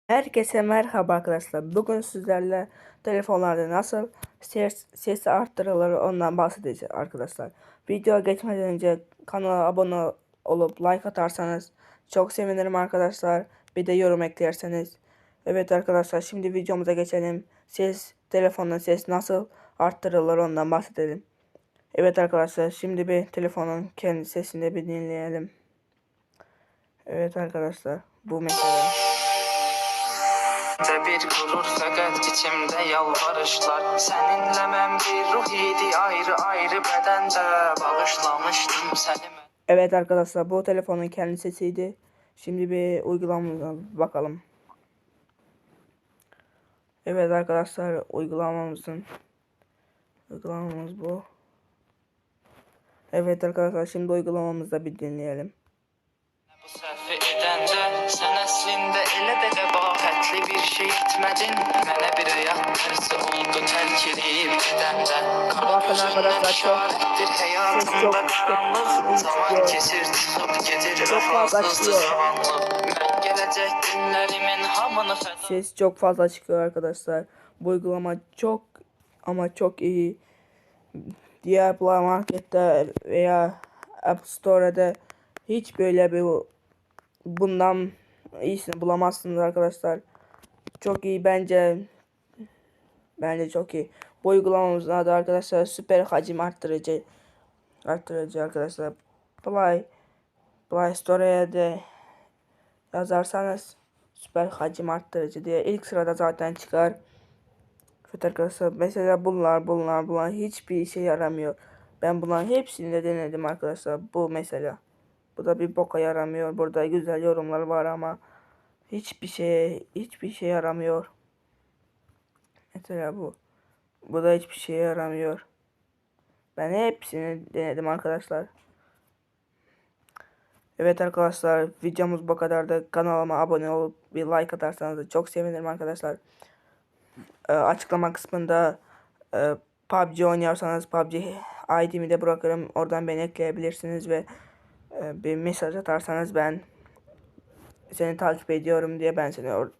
Herkese merhaba arkadaşlar. Bugün sizlerle telefonlarda nasıl sesi arttırılır ondan bahsedeceğiz arkadaşlar. Videoya geçmeden önce kanala abone olup like atarsanız çok sevinirim arkadaşlar. Bir de yorum eklerseniz. Evet arkadaşlar, şimdi videomuza geçelim. Telefonun ses nasıl arttırılır ondan bahsedelim. Evet arkadaşlar, şimdi bir telefonun kendi sesini bir dinleyelim. Evet arkadaşlar, bu mesela. Bir gurur fakat içimde yalvarışlar. Seninle ben bir ruh idi, ayrı ayrı bedende bağışlamıştım seni. Evet arkadaşlar, bu telefonun kendi sesiydi. Şimdi bir uygulamamıza bakalım. Evet arkadaşlar, uygulamamız bu. Evet arkadaşlar, şimdi uygulamamızda bir dinleyelim. Bu səhvi edəndə sən əslində elə də qəbahətli bir şey etmədin. Mənə bir həyat dərsi oldu tərk edib gedəndə. Qara gözündən işarətdir həyatımda qaranlıq. Zaman keçir, çıxıb gedir vəfasızdı zamanlı. Mən gələcək günlərimin hamını fəda. Ses çok fazla çıkıyor arkadaşlar. Bu uygulama çok ama çok iyi. Diğer Play Market'te veya App Store'da hiç böyle bir bundan iyisini bulamazsınız arkadaşlar. Çok iyi bence. Bence çok iyi. Bu uygulamamızın adı arkadaşlar süper hacim arttırıcı arkadaşlar. Play Store'ya da yazarsanız süper hacim arttırıcı diye ilk sırada zaten çıkar. Evet arkadaşlar, mesela bunlar hiçbir işe yaramıyor. Ben bunların hepsini de denedim arkadaşlar. Bu mesela. Bu da bir boka yaramıyor. Burada güzel yorumlar var ama hiçbir şey yaramıyor. Mesela bu. Bu da hiçbir şeye yaramıyor. Ben hepsini denedim arkadaşlar. Evet arkadaşlar, videomuz bu kadardı. Kanalıma abone olup bir like atarsanız da çok sevinirim arkadaşlar. Açıklama kısmında PUBG oynuyorsanız PUBG ID'mi de bırakırım. Oradan beni ekleyebilirsiniz ve bir mesaj atarsanız ben seni takip ediyorum diye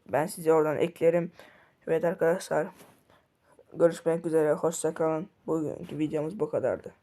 ben sizi oradan eklerim. Evet arkadaşlar, görüşmek üzere, hoşça kalın. Bugünkü videomuz bu kadardı.